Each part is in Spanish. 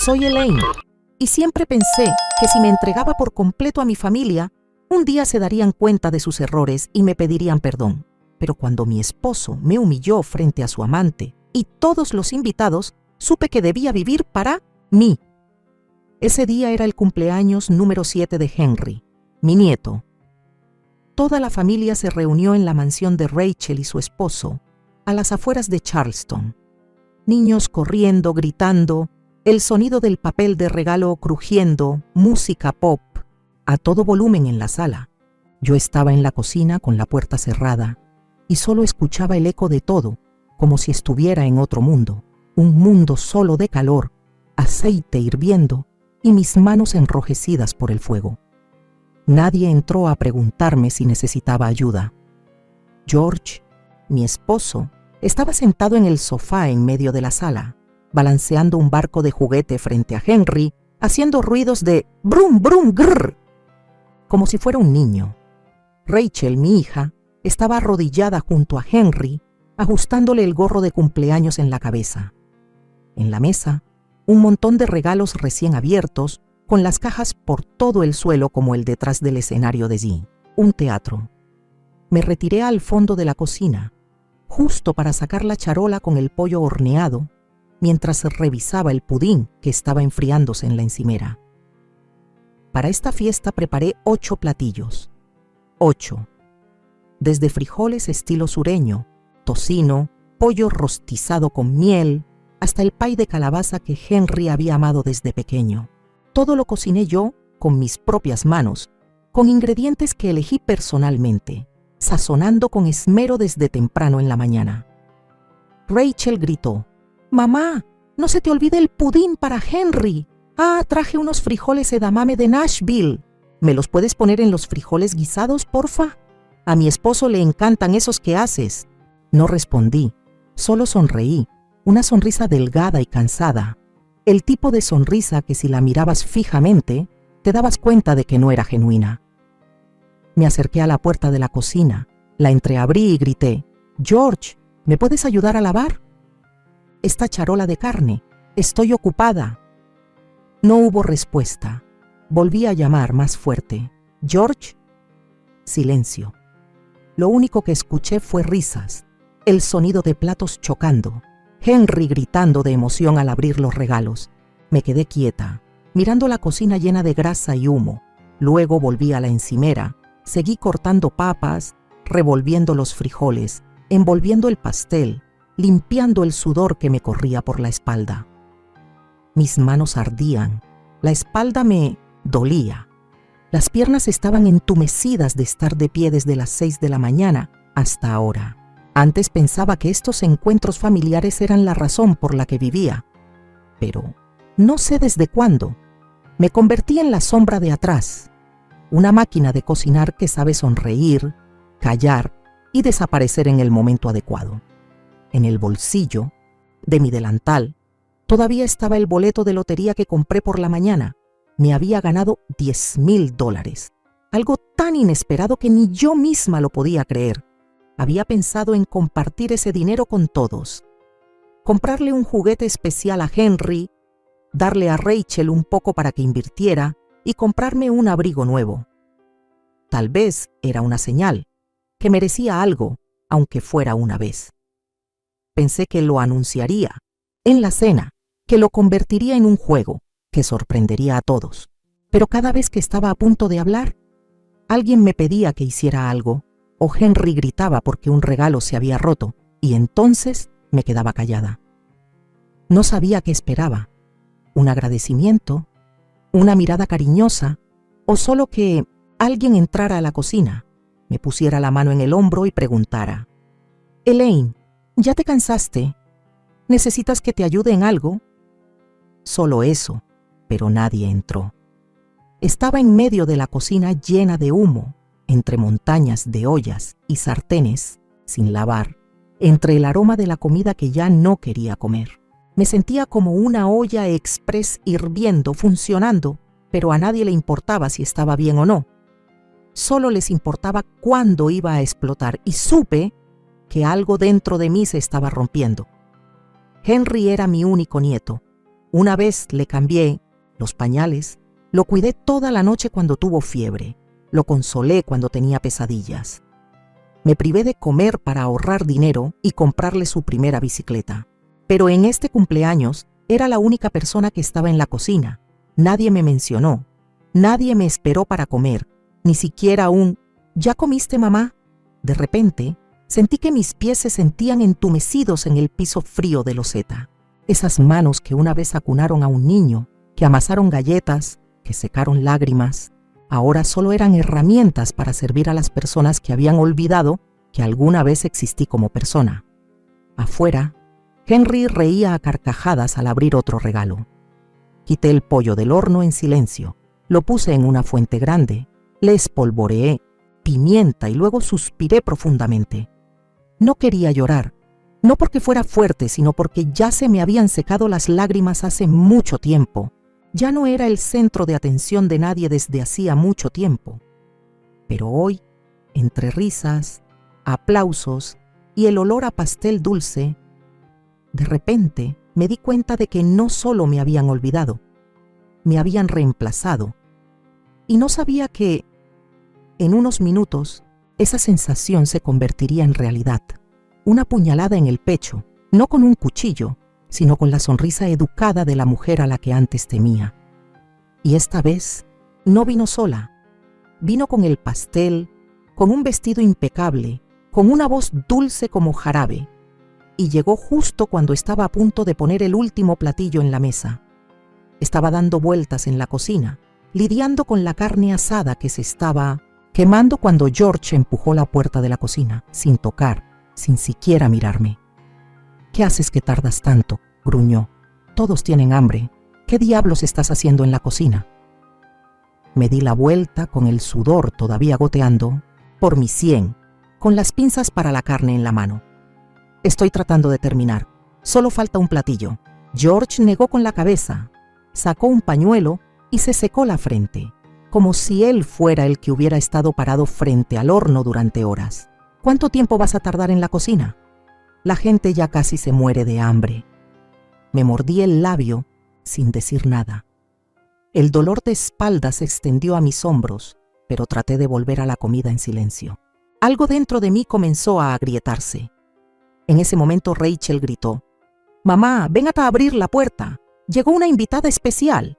Soy Elaine, y siempre pensé que si me entregaba por completo a mi familia, un día se darían cuenta de sus errores y me pedirían perdón. Pero cuando mi esposo me humilló frente a su amante y todos los invitados, supe que debía vivir para mí. Ese día era el cumpleaños número 7 de Henry, mi nieto. Toda la familia se reunió en la mansión de Rachel y su esposo, a las afueras de Charleston. Niños corriendo, gritando, el sonido del papel de regalo crujiendo, música pop, a todo volumen en la sala. Yo estaba en la cocina con la puerta cerrada y solo escuchaba el eco de todo, como si estuviera en otro mundo, un mundo solo de calor, aceite hirviendo y mis manos enrojecidas por el fuego. Nadie entró a preguntarme si necesitaba ayuda. George, mi esposo, estaba sentado en el sofá en medio de la sala, balanceando un barco de juguete frente a Henry, haciendo ruidos de brum, brum, grrr, como si fuera un niño. Rachel, mi hija, estaba arrodillada junto a Henry, ajustándole el gorro de cumpleaños en la cabeza. En la mesa, un montón de regalos recién abiertos, con las cajas por todo el suelo como el detrás del escenario de G, un teatro. Me retiré al fondo de la cocina, justo para sacar la charola con el pollo horneado, mientras revisaba el pudín que estaba enfriándose en la encimera. Para esta fiesta preparé 8 platillos. 8. Desde frijoles estilo sureño, tocino, pollo rostizado con miel, hasta el pay de calabaza que Henry había amado desde pequeño. Todo lo cociné yo con mis propias manos, con ingredientes que elegí personalmente, sazonando con esmero desde temprano en la mañana. Rachel gritó: «Mamá, no se te olvide el pudín para Henry. Traje unos frijoles edamame de Nashville. ¿Me los puedes poner en los frijoles guisados, porfa? A mi esposo le encantan esos que haces». No respondí, solo sonreí, una sonrisa delgada y cansada. El tipo de sonrisa que si la mirabas fijamente, te dabas cuenta de que no era genuina. Me acerqué a la puerta de la cocina, la entreabrí y grité: «George, ¿me puedes ayudar a lavar? Esta charola de carne, estoy ocupada». No hubo respuesta. Volví a llamar más fuerte: «George». Silencio. Lo único que escuché fue risas, el sonido de platos chocando, Henry gritando de emoción al abrir los regalos. Me quedé quieta, mirando la cocina llena de grasa y humo. Luego volví a la encimera, seguí cortando papas, revolviendo los frijoles, envolviendo el pastel, limpiando el sudor que me corría por la espalda. Mis manos ardían, la espalda me dolía. Las piernas estaban entumecidas de estar de pie desde las 6 de la mañana hasta ahora. Antes pensaba que estos encuentros familiares eran la razón por la que vivía, pero no sé desde cuándo. Me convertí en la sombra de atrás, una máquina de cocinar que sabe sonreír, callar y desaparecer en el momento adecuado. En el bolsillo de mi delantal todavía estaba el boleto de lotería que compré por la mañana. Me había ganado $10,000, algo tan inesperado que ni yo misma lo podía creer. Había pensado en compartir ese dinero con todos, comprarle un juguete especial a Henry, darle a Rachel un poco para que invirtiera y comprarme un abrigo nuevo. Tal vez era una señal, que merecía algo, aunque fuera una vez. Pensé que lo anunciaría en la cena, que lo convertiría en un juego, que sorprendería a todos. Pero cada vez que estaba a punto de hablar, alguien me pedía que hiciera algo, o Henry gritaba porque un regalo se había roto, y entonces me quedaba callada. No sabía qué esperaba: un agradecimiento, una mirada cariñosa, o solo que alguien entrara a la cocina, me pusiera la mano en el hombro y preguntara: «Elaine, ¿ya te cansaste? ¿Necesitas que te ayude en algo?». Solo eso, pero nadie entró. Estaba en medio de la cocina llena de humo, entre montañas de ollas y sartenes sin lavar, entre el aroma de la comida que ya no quería comer. Me sentía como una olla express hirviendo, funcionando, pero a nadie le importaba si estaba bien o no. Solo les importaba cuándo iba a explotar, y supe que algo dentro de mí se estaba rompiendo. Henry era mi único nieto, Una vez le cambié los pañales, lo cuidé toda la noche cuando tuvo fiebre, lo consolé cuando tenía pesadillas. Me privé de comer para ahorrar dinero y comprarle su primera bicicleta. Pero en este cumpleaños era la única persona que estaba en la cocina. Nadie me mencionó, nadie me esperó para comer, ni siquiera un ¿ya comiste, mamá? De repente, sentí que mis pies se sentían entumecidos en el piso frío de loseta. Esas manos que una vez acunaron a un niño, que amasaron galletas, que secaron lágrimas, ahora solo eran herramientas para servir a las personas que habían olvidado que alguna vez existí como persona. Afuera, Henry reía a carcajadas al abrir otro regalo. Quité el pollo del horno en silencio, lo puse en una fuente grande, le espolvoreé pimienta y luego suspiré profundamente. No quería llorar, no porque fuera fuerte, sino porque ya se me habían secado las lágrimas hace mucho tiempo. Ya no era el centro de atención de nadie desde hacía mucho tiempo. Pero hoy, entre risas, aplausos y el olor a pastel dulce, de repente me di cuenta de que no solo me habían olvidado, me habían reemplazado. Y no sabía que, en unos minutos, esa sensación se convertiría en realidad. Una puñalada en el pecho, no con un cuchillo, sino con la sonrisa educada de la mujer a la que antes temía. Y esta vez no vino sola. Vino con el pastel, con un vestido impecable, con una voz dulce como jarabe, y llegó justo cuando estaba a punto de poner el último platillo en la mesa. Estaba dando vueltas en la cocina, lidiando con la carne asada que se estaba quemando cuando George empujó la puerta de la cocina, sin tocar, sin siquiera mirarme. «¿Qué haces que tardas tanto?», gruñó. «Todos tienen hambre. ¿Qué diablos estás haciendo en la cocina?». Me di la vuelta con el sudor todavía goteando por mi sien, con las pinzas para la carne en la mano. «Estoy tratando de terminar. Solo falta un platillo». George negó con la cabeza, sacó un pañuelo y se secó la frente, como si él fuera el que hubiera estado parado frente al horno durante horas. «¿Cuánto tiempo vas a tardar en la cocina? La gente ya casi se muere de hambre». Me mordí el labio sin decir nada. El dolor de espalda se extendió a mis hombros, pero traté de volver a la comida en silencio. Algo dentro de mí comenzó a agrietarse. En ese momento Rachel gritó: «Mamá, ven a abrir la puerta. Llegó una invitada especial».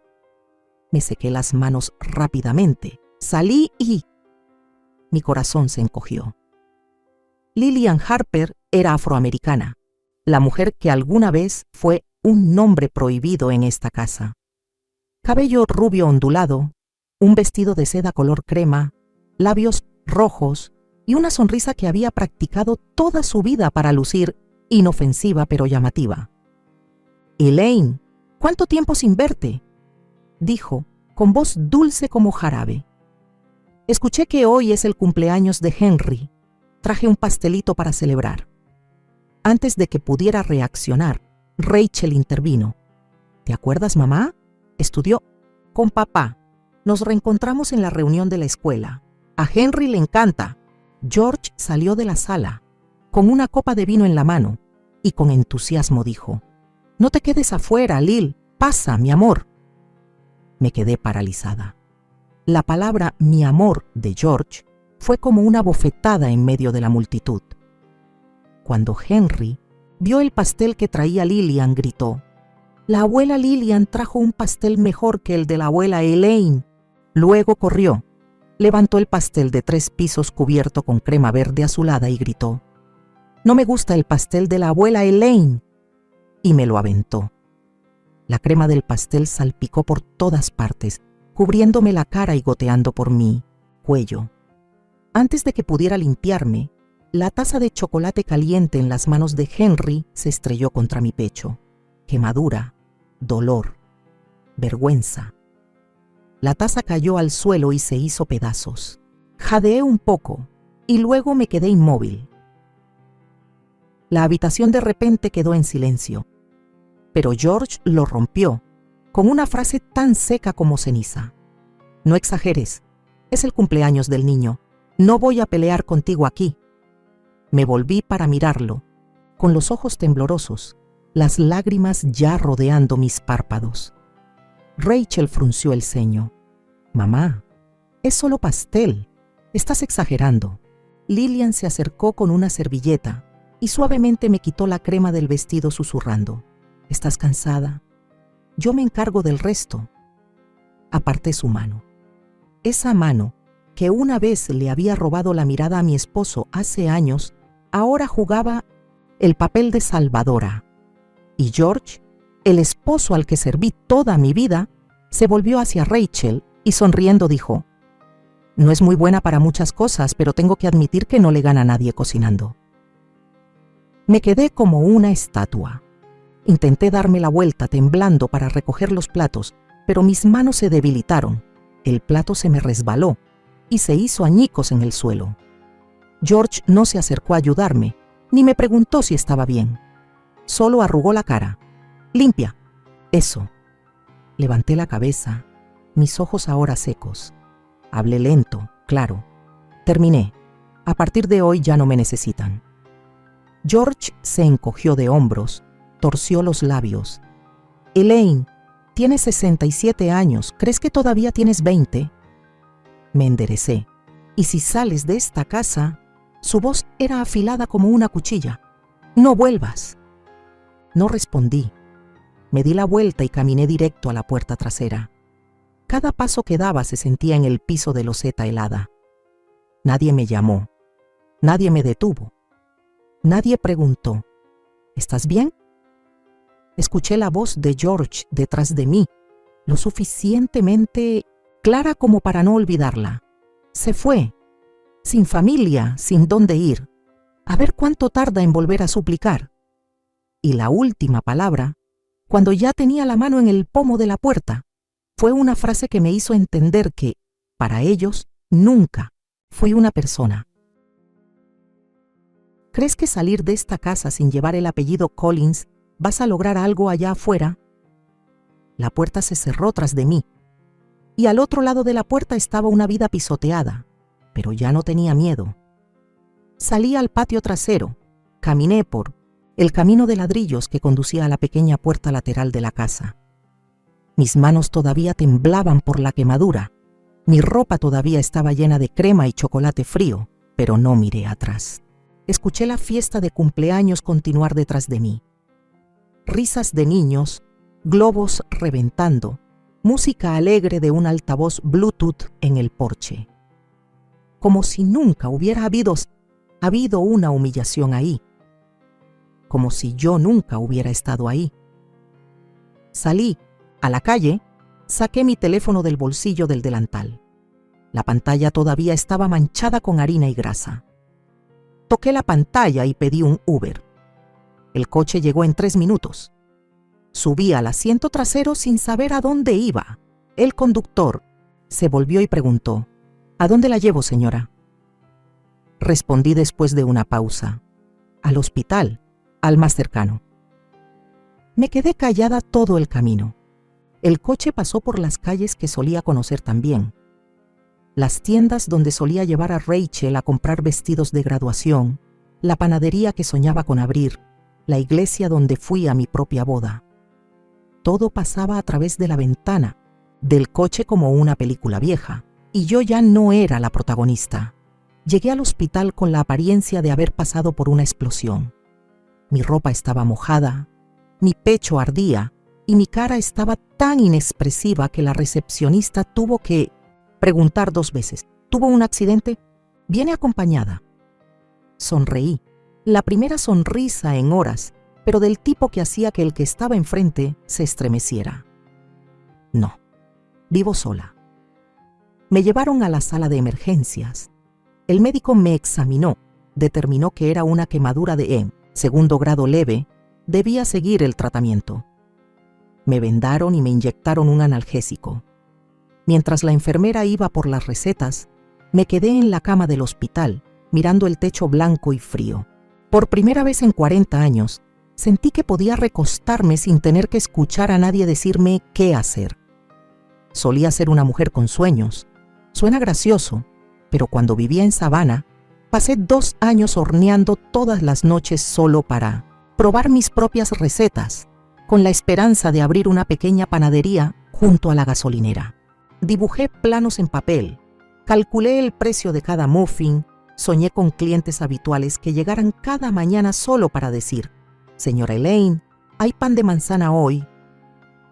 Me sequé las manos rápidamente, salí y mi corazón se encogió. Lillian Harper era afroamericana, la mujer que alguna vez fue un nombre prohibido en esta casa. Cabello rubio ondulado, un vestido de seda color crema, labios rojos y una sonrisa que había practicado toda su vida para lucir inofensiva pero llamativa. «Elaine, ¿cuánto tiempo sin verte?», dijo, con voz dulce como jarabe. «Escuché que hoy es el cumpleaños de Henry. Traje un pastelito para celebrar». Antes de que pudiera reaccionar, Rachel intervino. «¿Te acuerdas, mamá? Estudió con papá. Nos reencontramos en la reunión de la escuela. A Henry le encanta». George salió de la sala, con una copa de vino en la mano, y con entusiasmo dijo: «No te quedes afuera, Lil. Pasa, mi amor». Me quedé paralizada. La palabra «mi amor» de George fue como una bofetada en medio de la multitud. Cuando Henry vio el pastel que traía Lillian, gritó: «La abuela Lillian trajo un pastel mejor que el de la abuela Elaine». Luego corrió, levantó el pastel de 3 pisos cubierto con crema verde azulada y gritó: «No me gusta el pastel de la abuela Elaine», y me lo aventó. La crema del pastel salpicó por todas partes, cubriéndome la cara y goteando por mi cuello. Antes de que pudiera limpiarme, la taza de chocolate caliente en las manos de Henry se estrelló contra mi pecho. Quemadura, dolor, vergüenza. La taza cayó al suelo y se hizo pedazos. Jadeé un poco y luego me quedé inmóvil. La habitación de repente quedó en silencio, pero George lo rompió con una frase tan seca como ceniza: «No exageres, es el cumpleaños del niño. No voy a pelear contigo aquí». Me volví para mirarlo, con los ojos temblorosos, las lágrimas ya rodeando mis párpados. Rachel frunció el ceño. «Mamá, es solo pastel. Estás exagerando». Lillian se acercó con una servilleta y suavemente me quitó la crema del vestido susurrando. «¿Estás cansada? Yo me encargo del resto». Aparté su mano. Esa mano, que una vez le había robado la mirada a mi esposo hace años, ahora jugaba el papel de salvadora. Y George, el esposo al que serví toda mi vida, se volvió hacia Rachel y sonriendo dijo: «No es muy buena para muchas cosas, pero tengo que admitir que no le gana a nadie cocinando». Me quedé como una estatua. Intenté darme la vuelta temblando para recoger los platos, pero mis manos se debilitaron. El plato se me resbaló y se hizo añicos en el suelo. George no se acercó a ayudarme, ni me preguntó si estaba bien. Solo arrugó la cara. «Limpia». «Eso». Levanté la cabeza, mis ojos ahora secos. Hablé lento, claro. Terminé. A partir de hoy ya no me necesitan. George se encogió de hombros, torció los labios. «Elaine, tienes 67 años, ¿crees que todavía tienes 20? Me enderecé. «Y si sales de esta casa», su voz era afilada como una cuchilla, «no vuelvas». No respondí. Me di la vuelta y caminé directo a la puerta trasera. Cada paso que daba se sentía en el piso de loseta helada. Nadie me llamó. Nadie me detuvo. Nadie preguntó: «¿Estás bien?». Escuché la voz de George detrás de mí, lo suficientemente clara como para no olvidarla. Se fue, sin familia, sin dónde ir. A ver cuánto tarda en volver a suplicar. Y la última palabra, cuando ya tenía la mano en el pomo de la puerta, fue una frase que me hizo entender que, para ellos, nunca fui una persona. ¿Crees que salir de esta casa sin llevar el apellido Collins vas a lograr algo allá afuera? La puerta se cerró tras de mí, y al otro lado de la puerta estaba una vida pisoteada, pero ya no tenía miedo. Salí al patio trasero, caminé por el camino de ladrillos que conducía a la pequeña puerta lateral de la casa. Mis manos todavía temblaban por la quemadura, mi ropa todavía estaba llena de crema y chocolate frío, pero no miré atrás. Escuché la fiesta de cumpleaños continuar detrás de mí. Risas de niños, globos reventando, música alegre de un altavoz Bluetooth en el porche. Como si nunca hubiera habido una humillación ahí. Como si yo nunca hubiera estado ahí. Salí a la calle, saqué mi teléfono del bolsillo del delantal. La pantalla todavía estaba manchada con harina y grasa. Toqué la pantalla y pedí un Uber. El coche llegó en 3 minutos. Subí al asiento trasero sin saber a dónde iba. El conductor se volvió y preguntó: «¿A dónde la llevo, señora?». Respondí después de una pausa: «Al hospital, al más cercano». Me quedé callada todo el camino. El coche pasó por las calles que solía conocer también. Las tiendas donde solía llevar a Rachel a comprar vestidos de graduación, la panadería que soñaba con abrir, la iglesia donde fui a mi propia boda. Todo pasaba a través de la ventana del coche como una película vieja, y yo ya no era la protagonista. Llegué al hospital con la apariencia de haber pasado por una explosión. Mi ropa estaba mojada, mi pecho ardía y mi cara estaba tan inexpresiva que la recepcionista tuvo que preguntar 2 veces: ¿tuvo un accidente? ¿Viene acompañada? Sonreí, la primera sonrisa en horas, pero del tipo que hacía que el que estaba enfrente se estremeciera. No, vivo sola. Me llevaron a la sala de emergencias. El médico me examinó, determinó que era una quemadura de 2º grado leve, debía seguir el tratamiento. Me vendaron y me inyectaron un analgésico. Mientras la enfermera iba por las recetas, me quedé en la cama del hospital, mirando el techo blanco y frío. Por primera vez en 40 años, sentí que podía recostarme sin tener que escuchar a nadie decirme qué hacer. Solía ser una mujer con sueños. Suena gracioso, pero cuando vivía en Savannah, pasé 2 años horneando todas las noches solo para probar mis propias recetas, con la esperanza de abrir una pequeña panadería junto a la gasolinera. Dibujé planos en papel, calculé el precio de cada muffin, soñé con clientes habituales que llegaran cada mañana solo para decir: «Señora Elaine, ¿hay pan de manzana hoy?».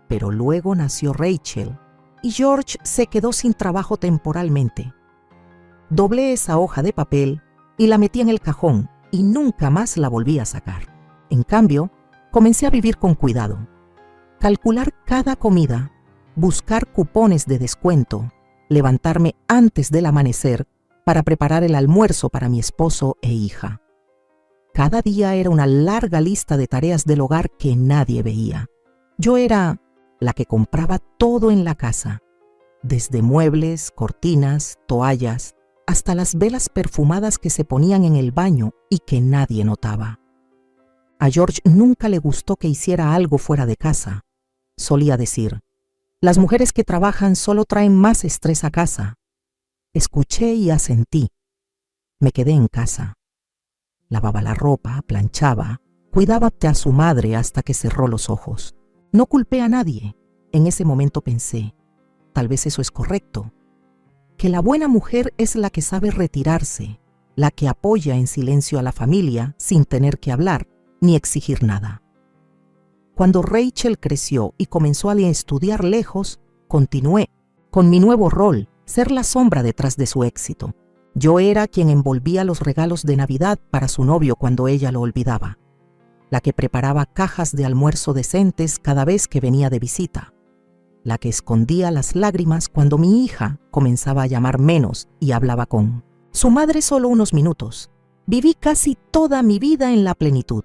Pero luego nació Rachel y George se quedó sin trabajo temporalmente. Doblé esa hoja de papel y la metí en el cajón y nunca más la volví a sacar. En cambio, comencé a vivir con cuidado. Calcular cada comida, buscar cupones de descuento, levantarme antes del amanecer para preparar el almuerzo para mi esposo e hija. Cada día era una larga lista de tareas del hogar que nadie veía. Yo era la que compraba todo en la casa, desde muebles, cortinas, toallas, hasta las velas perfumadas que se ponían en el baño y que nadie notaba. A George nunca le gustó que hiciera algo fuera de casa. Solía decir: «Las mujeres que trabajan solo traen más estrés a casa». Escuché y asentí. Me quedé en casa. Lavaba la ropa, planchaba, cuidaba a su madre hasta que cerró los ojos. No culpé a nadie. En ese momento pensé: tal vez eso es correcto. Que la buena mujer es la que sabe retirarse, la que apoya en silencio a la familia sin tener que hablar ni exigir nada. Cuando Rachel creció y comenzó a estudiar lejos, continué con mi nuevo rol, ser la sombra detrás de su éxito. Yo era quien envolvía los regalos de Navidad para su novio cuando ella lo olvidaba, la que preparaba cajas de almuerzo decentes cada vez que venía de visita, la que escondía las lágrimas cuando mi hija comenzaba a llamar menos y hablaba con su madre solo unos minutos. Viví casi toda mi vida en la plenitud,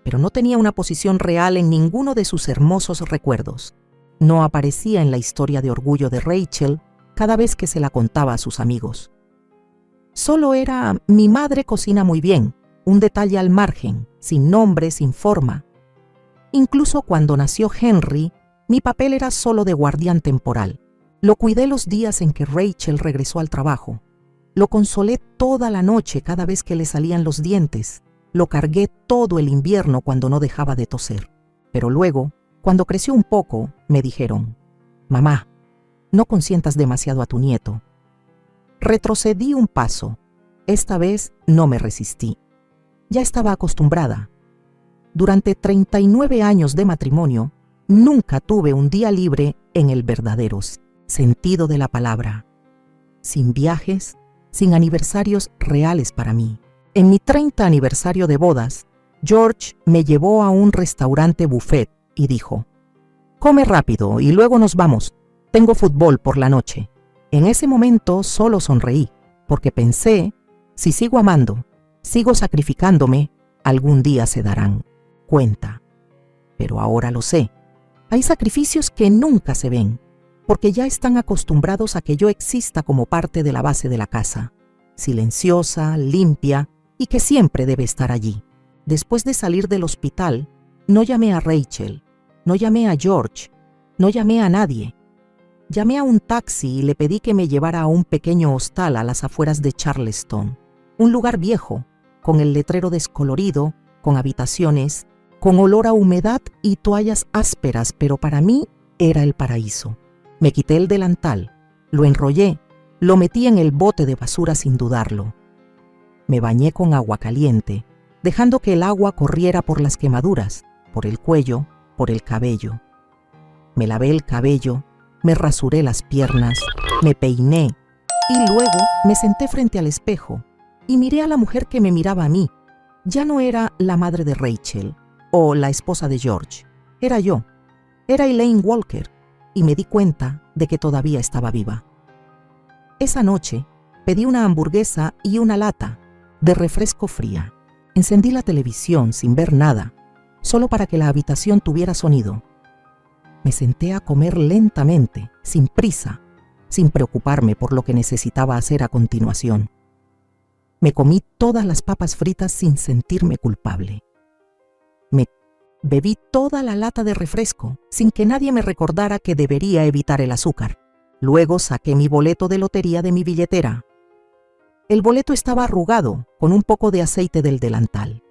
pero no tenía una posición real en ninguno de sus hermosos recuerdos. No aparecía en la historia de orgullo de Rachel cada vez que se la contaba a sus amigos. Solo era: mi madre cocina muy bien, un detalle al margen, sin nombre, sin forma. Incluso cuando nació Henry, mi papel era solo de guardián temporal. Lo cuidé los días en que Rachel regresó al trabajo. Lo consolé toda la noche cada vez que le salían los dientes. Lo cargué todo el invierno cuando no dejaba de toser. Pero luego, cuando creció un poco, me dijeron: «Mamá, no consientas demasiado a tu nieto». Retrocedí un paso. Esta vez no me resistí. Ya estaba acostumbrada. Durante 39 años de matrimonio, nunca tuve un día libre en el verdadero sentido de la palabra. Sin viajes, sin aniversarios reales para mí. En mi 30 aniversario de bodas, George me llevó a un restaurante buffet y dijo: «Come rápido y luego nos vamos. Tengo fútbol por la noche». En ese momento solo sonreí, porque pensé: si sigo amando, sigo sacrificándome, algún día se darán cuenta. Pero ahora lo sé. Hay sacrificios que nunca se ven, porque ya están acostumbrados a que yo exista como parte de la base de la casa, silenciosa, limpia, y que siempre debe estar allí. Después de salir del hospital, no llamé a Rachel, no llamé a George, no llamé a nadie. Llamé a un taxi y le pedí que me llevara a un pequeño hostal a las afueras de Charleston, un lugar viejo, con el letrero descolorido, con habitaciones, con olor a humedad y toallas ásperas, pero para mí era el paraíso. Me quité el delantal, lo enrollé, lo metí en el bote de basura sin dudarlo. Me bañé con agua caliente, dejando que el agua corriera por las quemaduras, por el cuello, por el cabello. Me lavé el cabello, me rasuré las piernas, me peiné y luego me senté frente al espejo y miré a la mujer que me miraba a mí. Ya no era la madre de Rachel o la esposa de George, era yo, era Elaine Walker, y me di cuenta de que todavía estaba viva. Esa noche pedí una hamburguesa y una lata de refresco fría. Encendí la televisión sin ver nada, solo para que la habitación tuviera sonido. Me senté a comer lentamente, sin prisa, sin preocuparme por lo que necesitaba hacer a continuación. Me comí todas las papas fritas sin sentirme culpable. Me bebí toda la lata de refresco sin que nadie me recordara que debería evitar el azúcar. Luego saqué mi boleto de lotería de mi billetera. El boleto estaba arrugado, con un poco de aceite del delantal.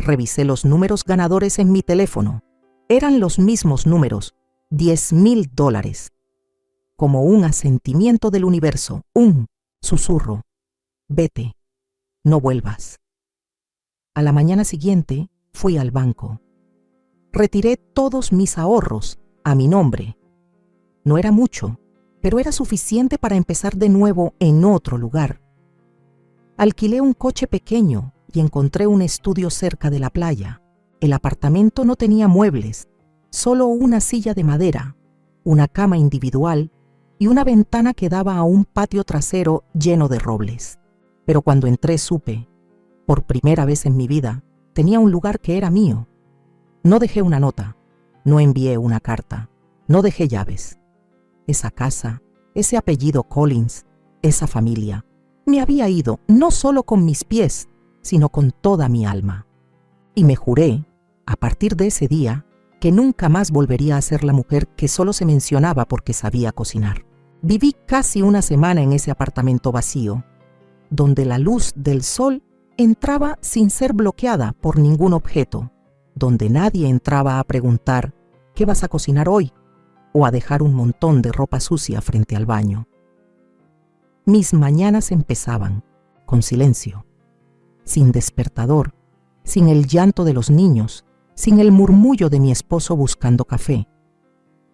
Revisé los números ganadores en mi teléfono. Eran los mismos números, $10,000. Como un asentimiento del universo, un susurro. Vete, no vuelvas. A la mañana siguiente fui al banco. Retiré todos mis ahorros a mi nombre. No era mucho, pero era suficiente para empezar de nuevo en otro lugar. Alquilé un coche pequeño y encontré un estudio cerca de la playa. El apartamento no tenía muebles, solo una silla de madera, una cama individual y una ventana que daba a un patio trasero lleno de robles. Pero cuando entré supe, por primera vez en mi vida, tenía un lugar que era mío. No dejé una nota, no envié una carta, no dejé llaves. Esa casa, ese apellido Collins, esa familia, me había ido no solo con mis pies, sino con toda mi alma. Y me juré, a partir de ese día, que nunca más volvería a ser la mujer que solo se mencionaba porque sabía cocinar. Viví casi una semana en ese apartamento vacío, donde la luz del sol entraba sin ser bloqueada por ningún objeto, donde nadie entraba a preguntar ¿qué vas a cocinar hoy? O a dejar un montón de ropa sucia frente al baño. Mis mañanas empezaban con silencio, sin despertador, sin el llanto de los niños, sin el murmullo de mi esposo buscando café.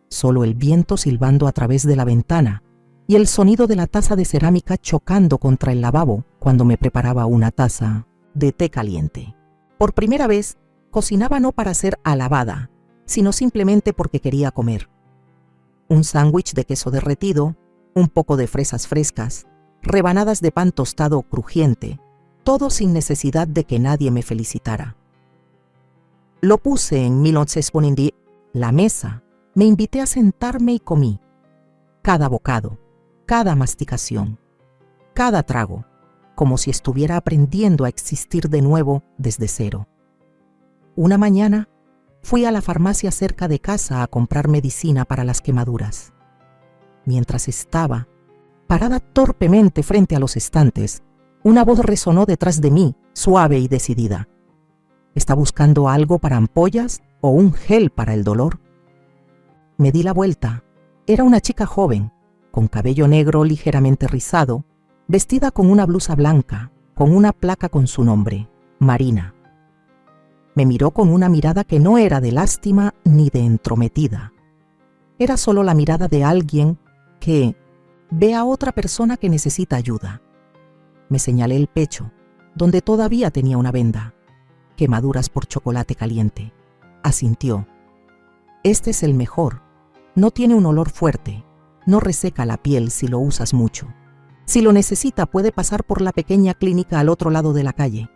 Solo el viento silbando a través de la ventana y el sonido de la taza de cerámica chocando contra el lavabo cuando me preparaba una taza de té caliente. Por primera vez, cocinaba no para ser alabada, sino simplemente porque quería comer. Un sándwich de queso derretido, un poco de fresas frescas, rebanadas de pan tostado crujiente, todo sin necesidad de que nadie me felicitara. Lo puse en la mesa, me invité a sentarme y comí. Cada bocado, cada masticación, cada trago, como si estuviera aprendiendo a existir de nuevo desde cero. Una mañana, fui a la farmacia cerca de casa a comprar medicina para las quemaduras. Mientras estaba parada torpemente frente a los estantes, una voz resonó detrás de mí, suave y decidida. ¿Está buscando algo para ampollas o un gel para el dolor? Me di la vuelta. Era una chica joven, con cabello negro ligeramente rizado, vestida con una blusa blanca, con una placa con su nombre, Marina. Me miró con una mirada que no era de lástima ni de entrometida. Era solo la mirada de alguien que ve a otra persona que necesita ayuda. Me señalé el pecho, donde todavía tenía una venda. Quemaduras por chocolate caliente. Asintió. Este es el mejor. No tiene un olor fuerte. No reseca la piel si lo usas mucho. Si lo necesita, puede pasar por la pequeña clínica al otro lado de la calle.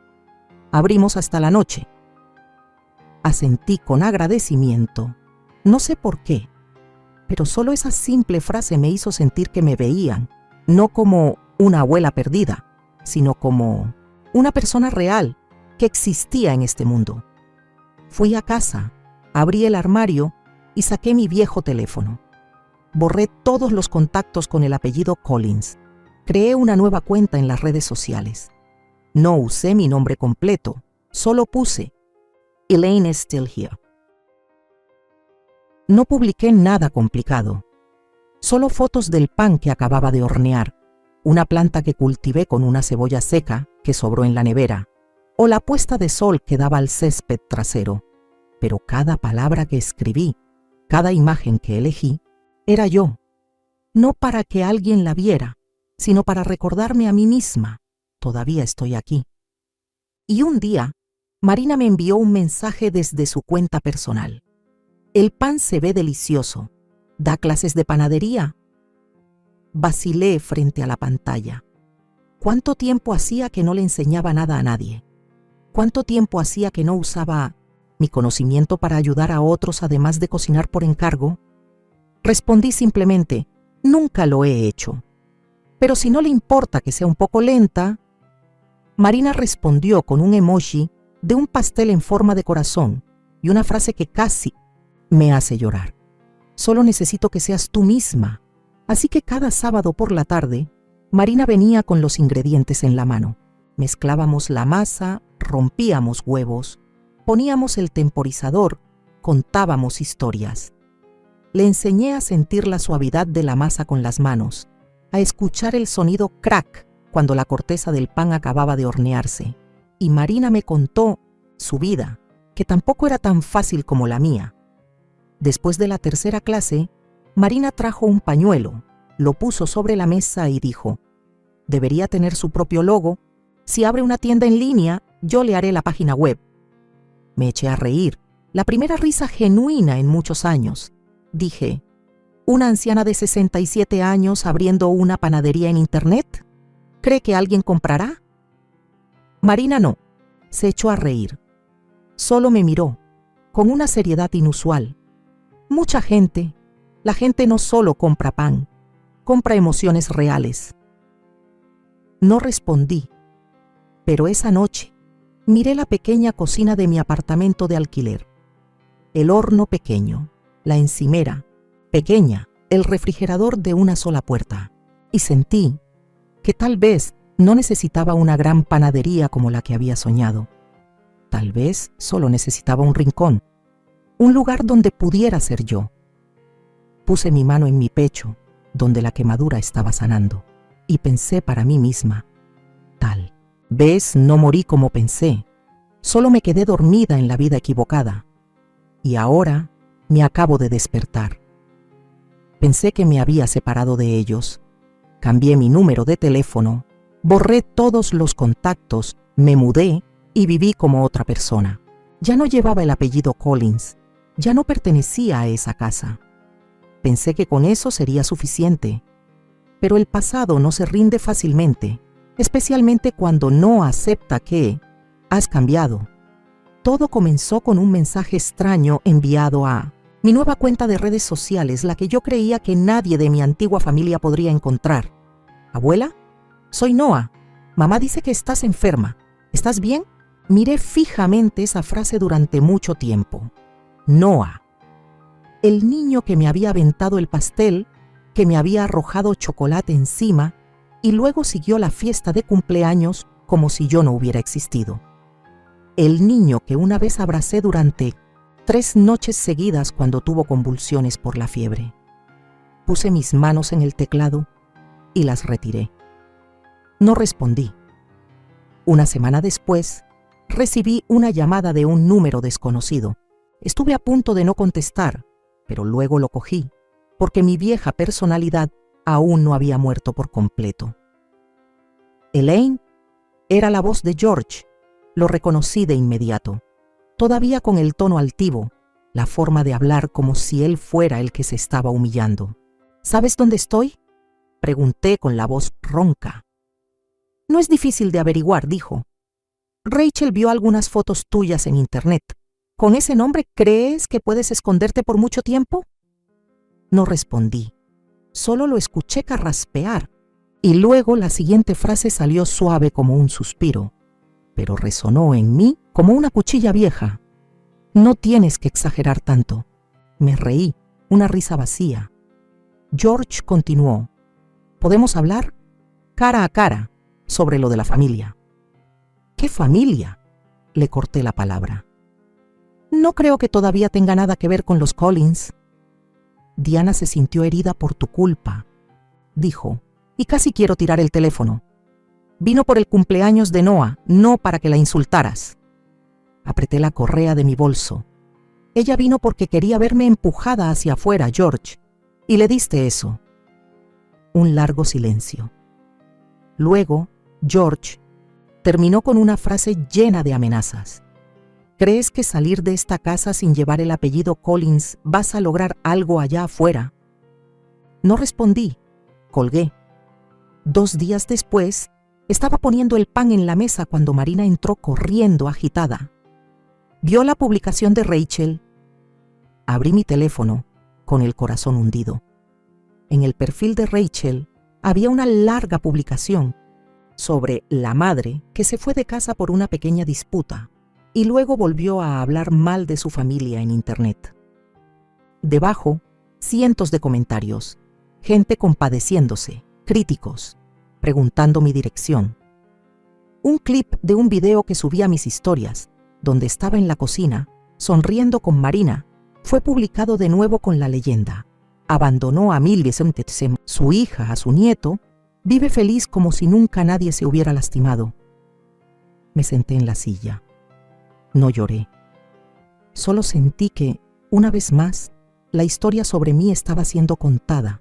Abrimos hasta la noche. Asentí con agradecimiento. No sé por qué, pero solo esa simple frase me hizo sentir que me veían, no como una abuela perdida, sino como una persona real que existía en este mundo. Fui a casa, abrí el armario y saqué mi viejo teléfono. Borré todos los contactos con el apellido Collins. Creé una nueva cuenta en las redes sociales. No usé mi nombre completo, solo puse Elaine is still here. No publiqué nada complicado, solo fotos del pan que acababa de hornear, una planta que cultivé con una cebolla seca que sobró en la nevera, o la puesta de sol que daba al césped trasero. Pero cada palabra que escribí, cada imagen que elegí, era yo, no para que alguien la viera, sino para recordarme a mí misma, todavía estoy aquí. Y un día, Marina me envió un mensaje desde su cuenta personal. El pan se ve delicioso. ¿Da clases de panadería? Vacilé frente a la pantalla. ¿Cuánto tiempo hacía que no le enseñaba nada a nadie? ¿Cuánto tiempo hacía que no usaba mi conocimiento para ayudar a otros además de cocinar por encargo? Respondí simplemente, nunca lo he hecho. Pero si no le importa que sea un poco lenta. Marina respondió con un emoji de un pastel en forma de corazón y una frase que casi me hace llorar. Solo necesito que seas tú misma. Así que cada sábado por la tarde, Marina venía con los ingredientes en la mano. Mezclábamos la masa, rompíamos huevos, Poníamos el temporizador, contábamos historias. Le enseñé a sentir la suavidad de la masa con las manos, a escuchar el sonido crack cuando la corteza del pan acababa de hornearse. Y Marina me contó su vida, que tampoco era tan fácil como la mía. Después de la tercera clase, Marina trajo un pañuelo, lo puso sobre la mesa y dijo: debería tener su propio logo. Si abre una tienda en línea, yo le haré la página web. Me eché a reír, la primera risa genuina en muchos años. Dije: ¿una anciana de 67 años abriendo una panadería en Internet? ¿Cree que alguien comprará? Marina no, se echó a reír. Solo me miró, con una seriedad inusual. Mucha gente, la gente no solo compra pan, compra emociones reales. No respondí, pero esa noche miré la pequeña cocina de mi apartamento de alquiler. El horno pequeño, la encimera, pequeña, el refrigerador de una sola puerta. Y sentí que tal vez no necesitaba una gran panadería como la que había soñado. Tal vez solo necesitaba un rincón, un lugar donde pudiera ser yo. Puse mi mano en mi pecho, donde la quemadura estaba sanando, y pensé para mí misma: tal vez no morí como pensé, solo me quedé dormida en la vida equivocada, y ahora me acabo de despertar. Pensé que me había separado de ellos. Cambié mi número de teléfono, borré todos los contactos, me mudé y viví como otra persona. Ya no llevaba el apellido Collins, ya no pertenecía a esa casa. Pensé que con eso sería suficiente. Pero el pasado no se rinde fácilmente, especialmente cuando no acepta que has cambiado. Todo comenzó con un mensaje extraño enviado a mi nueva cuenta de redes sociales, la que yo creía que nadie de mi antigua familia podría encontrar. ¿Abuela? Soy Noah. Mamá dice que estás enferma. ¿Estás bien? Miré fijamente esa frase durante mucho tiempo. Noah. El niño que me había aventado el pastel, que me había arrojado chocolate encima y luego siguió la fiesta de cumpleaños como si yo no hubiera existido. El niño que una vez abracé durante 3 noches seguidas cuando tuvo convulsiones por la fiebre. Puse mis manos en el teclado y las retiré. No respondí. Una semana después, recibí una llamada de un número desconocido. Estuve a punto de no contestar, pero luego lo cogí, porque mi vieja personalidad aún no había muerto por completo. Elaine era la voz de George. Lo reconocí de inmediato, todavía con el tono altivo, la forma de hablar como si él fuera el que se estaba humillando. ¿Sabes dónde estoy?, pregunté con la voz ronca. No es difícil de averiguar, dijo. Rachel vio algunas fotos tuyas en Internet. ¿Con ese nombre crees que puedes esconderte por mucho tiempo? No respondí. Solo lo escuché carraspear, y luego la siguiente frase salió suave como un suspiro, pero resonó en mí como una cuchilla vieja. No tienes que exagerar tanto. Me reí, una risa vacía. George continuó. ¿Podemos hablar cara a cara sobre lo de la familia? ¿Qué familia?, le corté la palabra. No creo que todavía tenga nada que ver con los Collins. Diana se sintió herida por tu culpa, dijo, y casi quiero tirar el teléfono. Vino por el cumpleaños de Noah, no para que la insultaras. Apreté la correa de mi bolso. Ella vino porque quería verme empujada hacia afuera, George, y le diste eso. Un largo silencio. Luego, George terminó con una frase llena de amenazas. ¿Crees que salir de esta casa sin llevar el apellido Collins vas a lograr algo allá afuera? No respondí. Colgué. 2 días después, estaba poniendo el pan en la mesa cuando Marina entró corriendo agitada. Vio la publicación de Rachel. Abrí mi teléfono con el corazón hundido. En el perfil de Rachel había una larga publicación sobre la madre que se fue de casa por una pequeña disputa y luego volvió a hablar mal de su familia en Internet. Debajo, cientos de comentarios, gente compadeciéndose, críticos, preguntando mi dirección. Un clip de un video que subí a mis historias, donde estaba en la cocina, sonriendo con Marina, fue publicado de nuevo con la leyenda: abandonó a Millie, su hija, a su nieto, vive feliz como si nunca nadie se hubiera lastimado. Me senté en la silla. No lloré. Solo sentí que, una vez más, la historia sobre mí estaba siendo contada,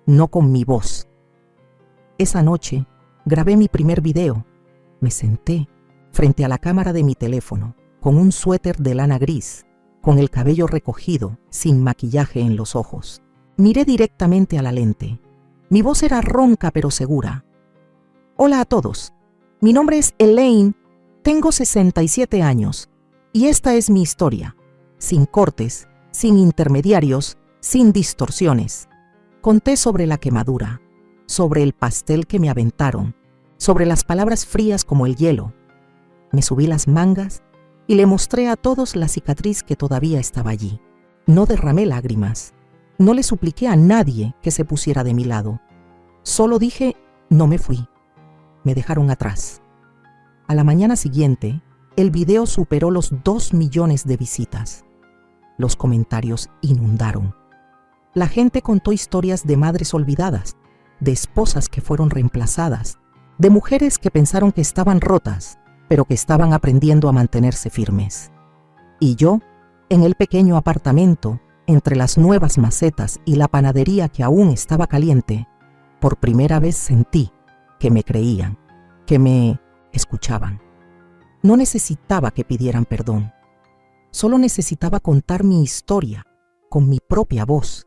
no con mi voz. Esa noche grabé mi primer video. Me senté frente a la cámara de mi teléfono, con un suéter de lana gris, con el cabello recogido, sin maquillaje en los ojos. Miré directamente a la lente. Mi voz era ronca pero segura. Hola a todos. Mi nombre es Elaine, tengo 67 años y esta es mi historia, sin cortes, sin intermediarios, sin distorsiones. Conté sobre la quemadura, sobre el pastel que me aventaron, sobre las palabras frías como el hielo. Me subí las mangas y le mostré a todos la cicatriz que todavía estaba allí. No derramé lágrimas, no le supliqué a nadie que se pusiera de mi lado. Solo dije, no me fui. Me dejaron atrás. A la mañana siguiente, el video superó los 2 millones de visitas. Los comentarios inundaron. La gente contó historias de madres olvidadas, de esposas que fueron reemplazadas, de mujeres que pensaron que estaban rotas, pero que estaban aprendiendo a mantenerse firmes. Y yo, en el pequeño apartamento, entre las nuevas macetas y la panadería que aún estaba caliente, por primera vez sentí que me creían, que me escuchaban. No necesitaba que pidieran perdón. Solo necesitaba contar mi historia con mi propia voz.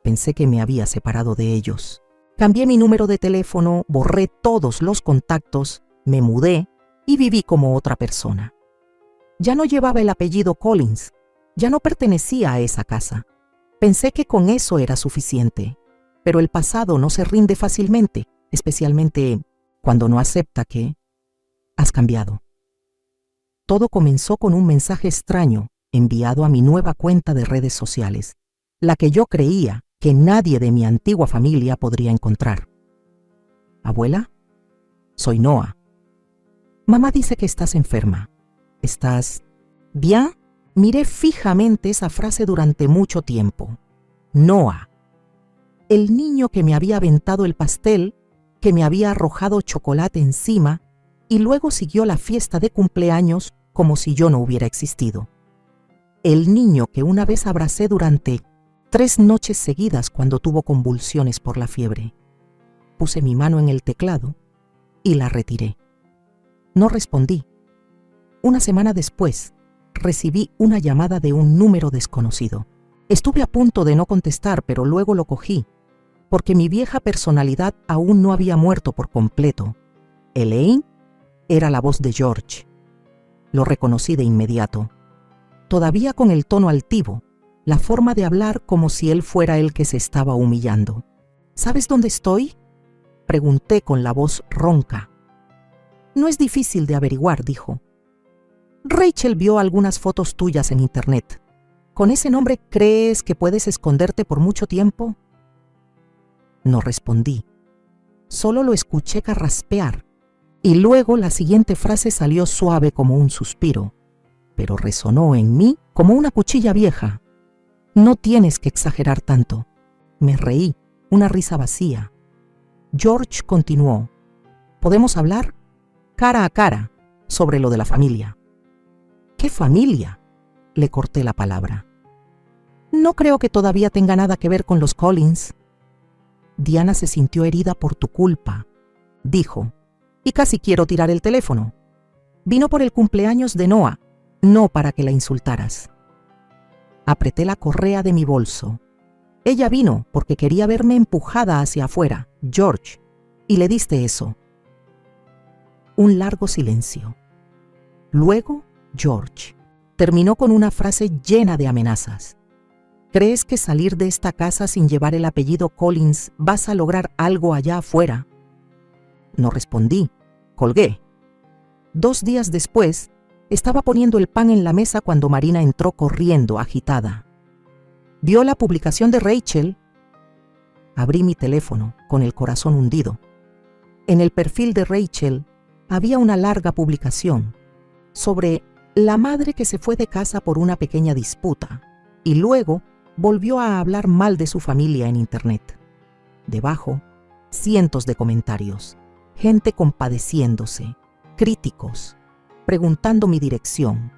Pensé que me había separado de ellos. Cambié mi número de teléfono, borré todos los contactos, me mudé y viví como otra persona. Ya no llevaba el apellido Collins, ya no pertenecía a esa casa. Pensé que con eso era suficiente, pero el pasado no se rinde fácilmente, especialmente cuando no acepta que has cambiado. Todo comenzó con un mensaje extraño enviado a mi nueva cuenta de redes sociales, la que yo creía que nadie de mi antigua familia podría encontrar. Abuela, soy Noah. Mamá dice que estás enferma. ¿Estás bien? Miré fijamente esa frase durante mucho tiempo. Noah, el niño que me había aventado el pastel, que me había arrojado chocolate encima y luego siguió la fiesta de cumpleaños como si yo no hubiera existido. El niño que una vez abracé durante 3 noches seguidas cuando tuvo convulsiones por la fiebre. Puse mi mano en el teclado y la retiré. No respondí. Una semana después, recibí una llamada de un número desconocido. Estuve a punto de no contestar, pero luego lo cogí, porque mi vieja personalidad aún no había muerto por completo. Elaine era la voz de George. Lo reconocí de inmediato. Todavía con el tono altivo, la forma de hablar como si él fuera el que se estaba humillando. ¿Sabes dónde estoy?, pregunté con la voz ronca. No es difícil de averiguar, dijo. Rachel vio algunas fotos tuyas en internet. ¿Con ese nombre crees que puedes esconderte por mucho tiempo? No respondí. Solo lo escuché carraspear. Y luego la siguiente frase salió suave como un suspiro, pero resonó en mí como una cuchilla vieja. No tienes que exagerar tanto. Me reí, una risa vacía. George continuó. ¿Podemos hablar? Cara a cara, sobre lo de la familia. ¿Qué familia?, le corté la palabra. No creo que todavía tenga nada que ver con los Collins. Diana se sintió herida por tu culpa, dijo, y casi quiero tirar el teléfono. Vino por el cumpleaños de Noah, no para que la insultaras. Apreté la correa de mi bolso. Ella vino porque quería verme empujada hacia afuera, George, y le diste eso. Un largo silencio. Luego, George terminó con una frase llena de amenazas. ¿Crees que salir de esta casa sin llevar el apellido Collins vas a lograr algo allá afuera? No respondí. Colgué. 2 días después, estaba poniendo el pan en la mesa cuando Marina entró corriendo, agitada. ¿Vio la publicación de Rachel? Abrí mi teléfono, con el corazón hundido. En el perfil de Rachel había una larga publicación sobre La madre que se fue de casa por una pequeña disputa y luego volvió a hablar mal de su familia en internet. Debajo, cientos de comentarios, gente compadeciéndose, críticos, preguntando mi dirección.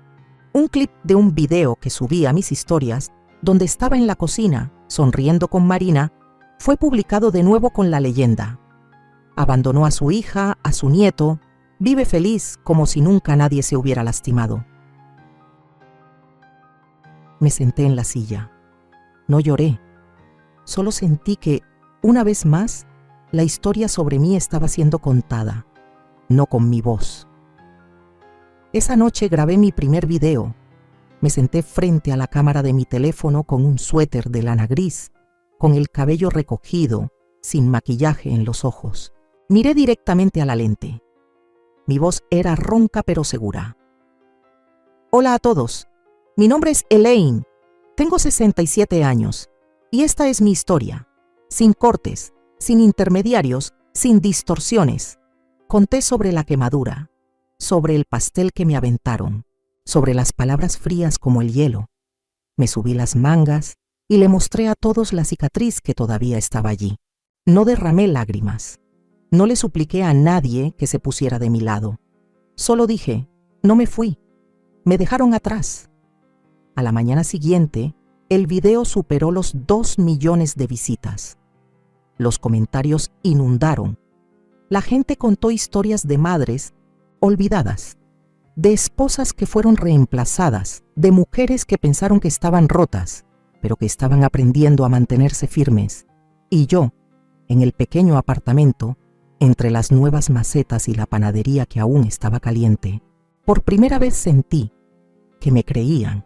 Un clip de un video que subí a mis historias, donde estaba en la cocina, sonriendo con Marina, fue publicado de nuevo con la leyenda: abandonó a su hija, a su nieto, vive feliz como si nunca nadie se hubiera lastimado. Me senté en la silla. No lloré. Solo sentí que, una vez más, la historia sobre mí estaba siendo contada, no con mi voz. Esa noche grabé mi primer video. Me senté frente a la cámara de mi teléfono con un suéter de lana gris, con el cabello recogido, sin maquillaje en los ojos. Miré directamente a la lente. Mi voz era ronca pero segura. Hola a todos. Mi nombre es Elaine. Tengo 67 años y esta es mi historia. Sin cortes, sin intermediarios, sin distorsiones. Conté sobre la quemadura, sobre el pastel que me aventaron, sobre las palabras frías como el hielo. Me subí las mangas y le mostré a todos la cicatriz que todavía estaba allí. No derramé lágrimas. No le supliqué a nadie que se pusiera de mi lado. Solo dije, no me fui. Me dejaron atrás. A la mañana siguiente, el video superó los 2 millones de visitas. Los comentarios inundaron. La gente contó historias de madres olvidadas, de esposas que fueron reemplazadas, de mujeres que pensaron que estaban rotas, pero que estaban aprendiendo a mantenerse firmes. Y yo, en el pequeño apartamento, entre las nuevas macetas y la panadería que aún estaba caliente, por primera vez sentí que me creían,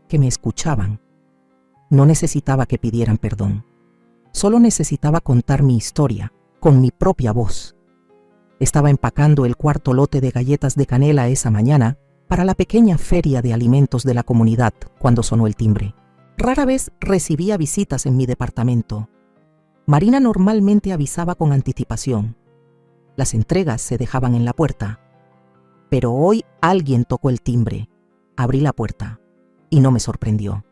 que me escuchaban. No necesitaba que pidieran perdón. Solo necesitaba contar mi historia, con mi propia voz. Estaba empacando el cuarto lote de galletas de canela esa mañana para la pequeña feria de alimentos de la comunidad cuando sonó el timbre. Rara vez recibía visitas en mi departamento. Marina normalmente avisaba con anticipación. Las entregas se dejaban en la puerta. Pero hoy alguien tocó el timbre. Abrí la puerta y no me sorprendió.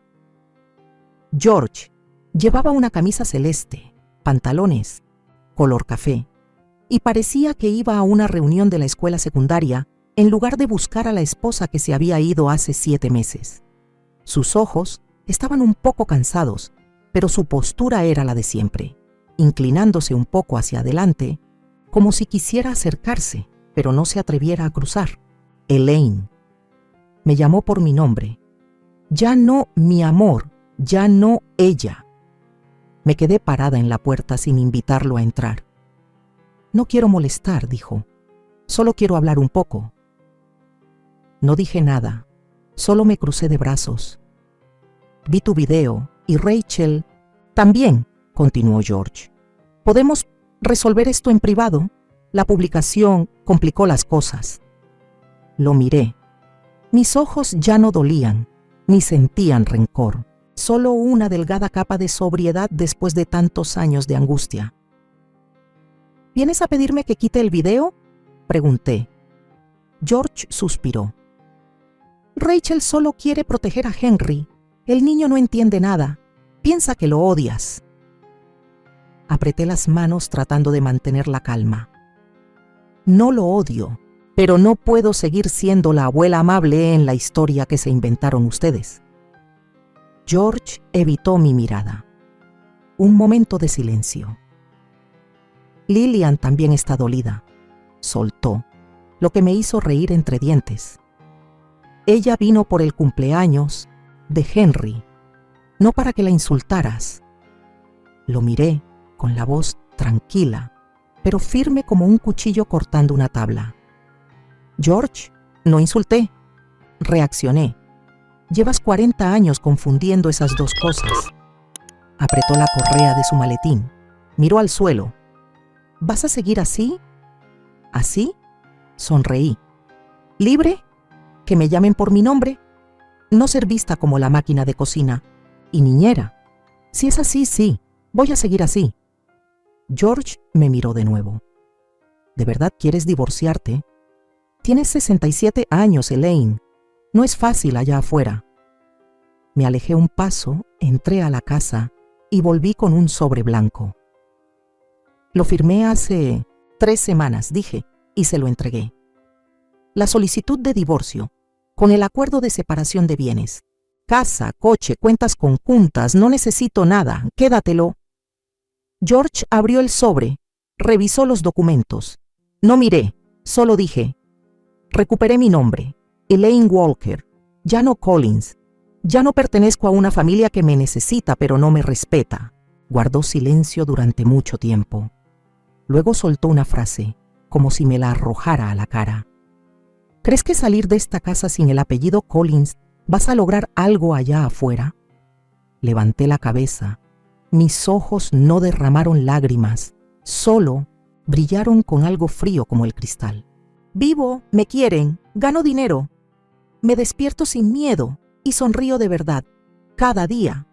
George llevaba una camisa celeste, pantalones, color café, y parecía que iba a una reunión de la escuela secundaria en lugar de buscar a la esposa que se había ido hace 7 meses. Sus ojos estaban un poco cansados, pero su postura era la de siempre, inclinándose un poco hacia adelante, como si quisiera acercarse, pero no se atreviera a cruzar. Elaine. Me llamó por mi nombre. Ya no mi amor, ya no ella. Me quedé parada en la puerta sin invitarlo a entrar. No quiero molestar, dijo. Solo quiero hablar un poco. No dije nada, solo me crucé de brazos. Vi tu video y Rachel también, continuó George. ¿Podemos resolver esto en privado? La publicación complicó las cosas. Lo miré. Mis ojos ya no dolían, ni sentían rencor. Solo una delgada capa de sobriedad después de tantos años de angustia. ¿Vienes a pedirme que quite el video?, pregunté. George suspiró. Rachel solo quiere proteger a Henry. El niño no entiende nada. Piensa que lo odias. Apreté las manos tratando de mantener la calma. No lo odio, pero no puedo seguir siendo la abuela amable en la historia que se inventaron ustedes. George evitó mi mirada. Un momento de silencio. Lillian también está dolida. Soltó, lo que me hizo reír entre dientes. Ella vino por el cumpleaños de Henry, no para que la insultaras. Lo miré con la voz tranquila, pero firme como un cuchillo cortando una tabla. George, no insulté. Reaccioné. Llevas 40 años confundiendo esas dos cosas. Apretó la correa de su maletín. Miró al suelo. ¿Vas a seguir así? ¿Así? Sonreí. ¿Libre? ¿Que me llamen por mi nombre? No ser vista como la máquina de cocina. Y niñera. Si es así, sí. Voy a seguir así. George me miró de nuevo. ¿De verdad quieres divorciarte? Tienes 67 años, Elaine. No es fácil allá afuera. Me alejé un paso, entré a la casa y volví con un sobre blanco. Lo firmé hace 3 semanas, dije, y se lo entregué. La solicitud de divorcio, con el acuerdo de separación de bienes. Casa, coche, cuentas conjuntas, no necesito nada, quédatelo. George abrió el sobre, revisó los documentos. No miré, solo dije, recuperé mi nombre, Elaine Walker, ya no Collins. Ya no pertenezco a una familia que me necesita pero no me respeta. Guardó silencio durante mucho tiempo. Luego soltó una frase, como si me la arrojara a la cara. ¿Crees que salir de esta casa sin el apellido Collins vas a lograr algo allá afuera? Levanté la cabeza. Mis ojos no derramaron lágrimas, solo brillaron con algo frío como el cristal. Vivo, me quieren, gano dinero. Me despierto sin miedo y sonrío de verdad, cada día.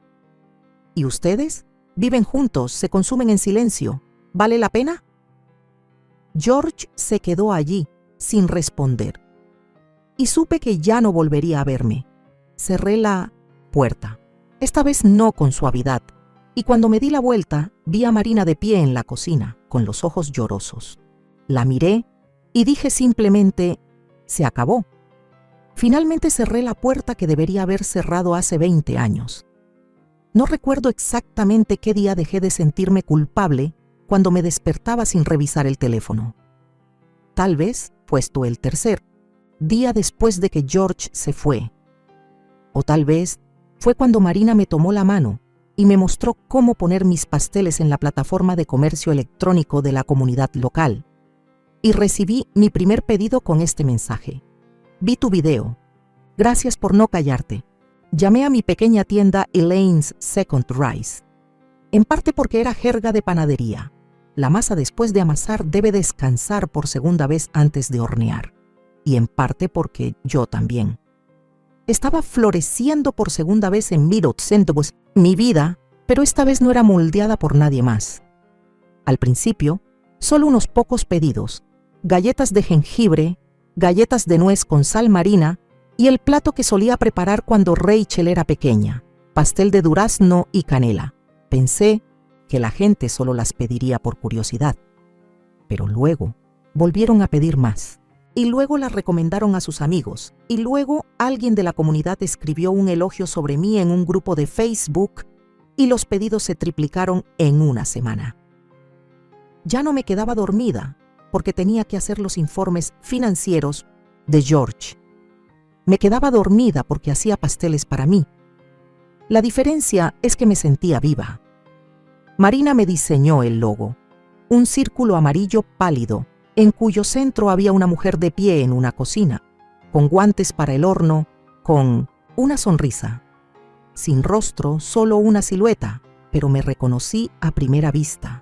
¿Y ustedes? Viven juntos, se consumen en silencio. ¿Vale la pena? George se quedó allí, sin responder. Y supe que ya no volvería a verme. Cerré la puerta, esta vez no con suavidad, y cuando me di la vuelta, vi a Marina de pie en la cocina, con los ojos llorosos. La miré y dije simplemente, se acabó. Finalmente cerré la puerta que debería haber cerrado hace 20 años. No recuerdo exactamente qué día dejé de sentirme culpable cuando me despertaba sin revisar el teléfono. Tal vez, puesto el tercer, día después de que George se fue. O tal vez fue cuando Marina me tomó la mano y me mostró cómo poner mis pasteles en la plataforma de comercio electrónico de la comunidad local. Y recibí mi primer pedido con este mensaje. Vi tu video. Gracias por no callarte. Llamé a mi pequeña tienda Elaine's Second Rice. En parte porque era jerga de panadería. La masa después de amasar debe descansar por segunda vez antes de hornear. Y en parte porque yo también. Estaba floreciendo por segunda vez en Middle St. Louis, mi vida, pero esta vez no era moldeada por nadie más. Al principio, solo unos pocos pedidos. Galletas de jengibre, galletas de nuez con sal marina y el plato que solía preparar cuando Rachel era pequeña, pastel de durazno y canela. Pensé que la gente solo las pediría por curiosidad. Pero luego volvieron a pedir más. Y luego las recomendaron a sus amigos. Y luego alguien de la comunidad escribió un elogio sobre mí en un grupo de Facebook y los pedidos se triplicaron en una semana. Ya no me quedaba dormida porque tenía que hacer los informes financieros de George. Me quedaba dormida porque hacía pasteles para mí. La diferencia es que me sentía viva. Marina me diseñó el logo, un círculo amarillo pálido, en cuyo centro había una mujer de pie en una cocina, con guantes para el horno, con una sonrisa. Sin rostro, solo una silueta, pero me reconocí a primera vista.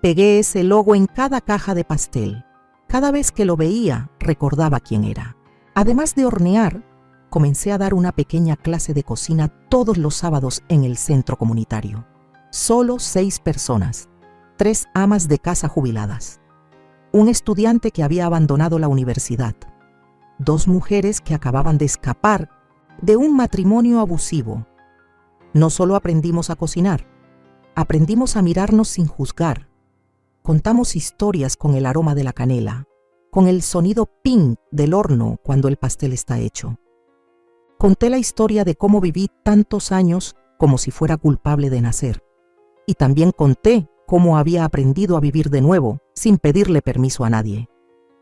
Pegué ese logo en cada caja de pastel. Cada vez que lo veía, recordaba quién era. Además de hornear, comencé a dar una pequeña clase de cocina todos los sábados en el centro comunitario. Solo 6 personas, 3 amas de casa jubiladas, un estudiante que había abandonado la universidad, 2 mujeres que acababan de escapar de un matrimonio abusivo. No solo aprendimos a cocinar, aprendimos a mirarnos sin juzgar. Contamos historias con el aroma de la canela, con el sonido ping del horno cuando el pastel está hecho. Conté la historia de cómo viví tantos años como si fuera culpable de nacer. Y también conté cómo había aprendido a vivir de nuevo, sin pedirle permiso a nadie.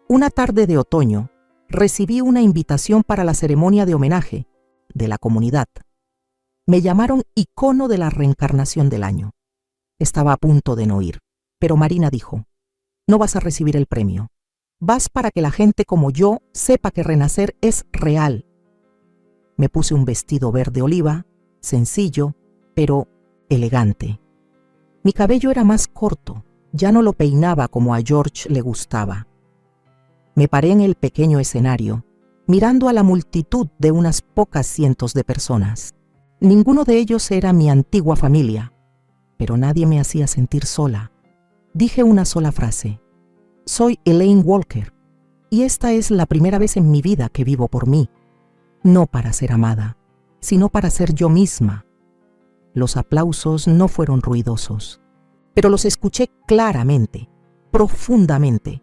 Una tarde de otoño, recibí una invitación para la ceremonia de homenaje de la comunidad. Me llamaron icono de la reencarnación del año. Estaba a punto de no ir, pero Marina dijo, no vas a recibir el premio. Vas para que la gente como yo sepa que renacer es real. Me puse un vestido verde oliva, sencillo, pero elegante. Mi cabello era más corto, ya no lo peinaba como a George le gustaba. Me paré en el pequeño escenario, mirando a la multitud de unas pocas cientos de personas. Ninguno de ellos era mi antigua familia, pero nadie me hacía sentir sola. Dije una sola frase. Soy Elaine Walker, y esta es la primera vez en mi vida que vivo por mí. no para ser amada, sino para ser yo misma. Los aplausos no fueron ruidosos, pero los escuché claramente, profundamente,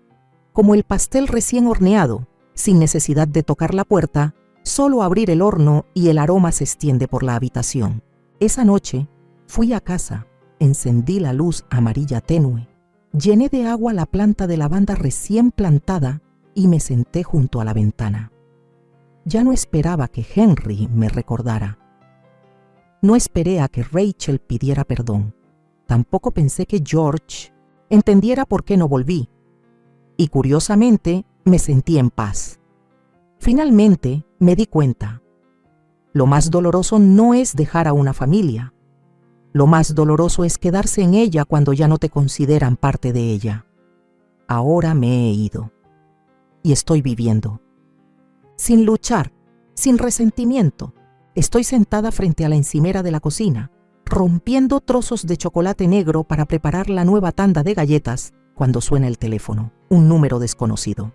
como el pastel recién horneado, sin necesidad de tocar la puerta, solo abrir el horno y el aroma se extiende por la habitación. Esa noche fui a casa, encendí la luz amarilla tenue, llené de agua la planta de lavanda recién plantada y me senté junto a la ventana. Ya no esperaba que Henry me recordara. No esperé a que Rachel pidiera perdón. Tampoco pensé que George entendiera por qué no volví. Y curiosamente me sentí en paz. Finalmente me di cuenta. Lo más doloroso no es dejar a una familia. Lo más doloroso es quedarse en ella cuando ya no te consideran parte de ella. Ahora me he ido. Y estoy viviendo. Sin luchar, sin resentimiento. Estoy sentada frente a la encimera de la cocina, rompiendo trozos de chocolate negro para preparar la nueva tanda de galletas cuando suena el teléfono, un número desconocido.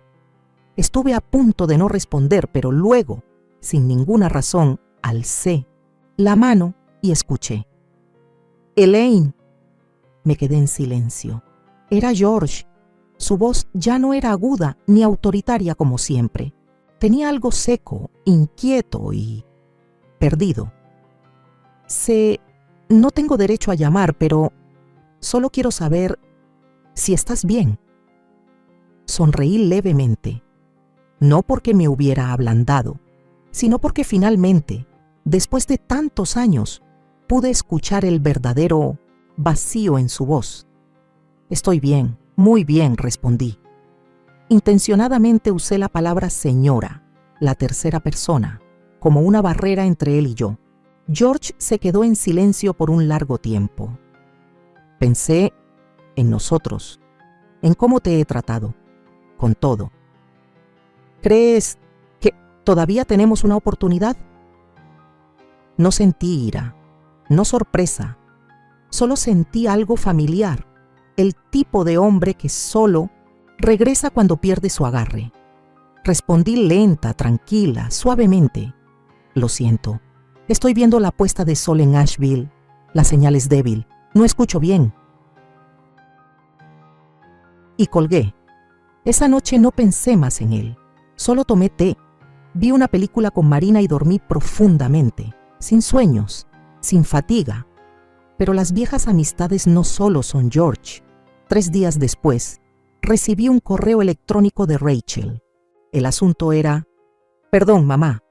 Estuve a punto de no responder, pero luego, sin ninguna razón, alcé la mano y escuché. «Elaine». Me quedé en silencio. Era George. Su voz ya no era aguda ni autoritaria como siempre. Tenía algo seco, inquieto y perdido. Sé, no tengo derecho a llamar, pero solo quiero saber si estás bien. Sonreí levemente, no porque me hubiera ablandado, sino porque finalmente, después de tantos años, pude escuchar el verdadero vacío en su voz. Estoy bien, muy bien, respondí. Intencionadamente usé la palabra señora, la tercera persona, como una barrera entre él y yo. George se quedó en silencio por un largo tiempo. Pensé en nosotros, en cómo te he tratado, con todo. ¿Crees que todavía tenemos una oportunidad? No sentí ira, no sorpresa, solo sentí algo familiar, el tipo de hombre que solo regresa cuando pierde su agarre. Respondí lenta, tranquila, suavemente. Lo siento, estoy viendo la puesta de sol en Asheville. La señal es débil, no escucho bien. Y colgué. Esa noche no pensé más en él, solo tomé té. Vi una película con Marina y dormí profundamente, sin sueños, sin fatiga. Pero las viejas amistades no solo son George. 3 días después, recibí un correo electrónico de Rachel. El asunto era: «Perdón, mamá».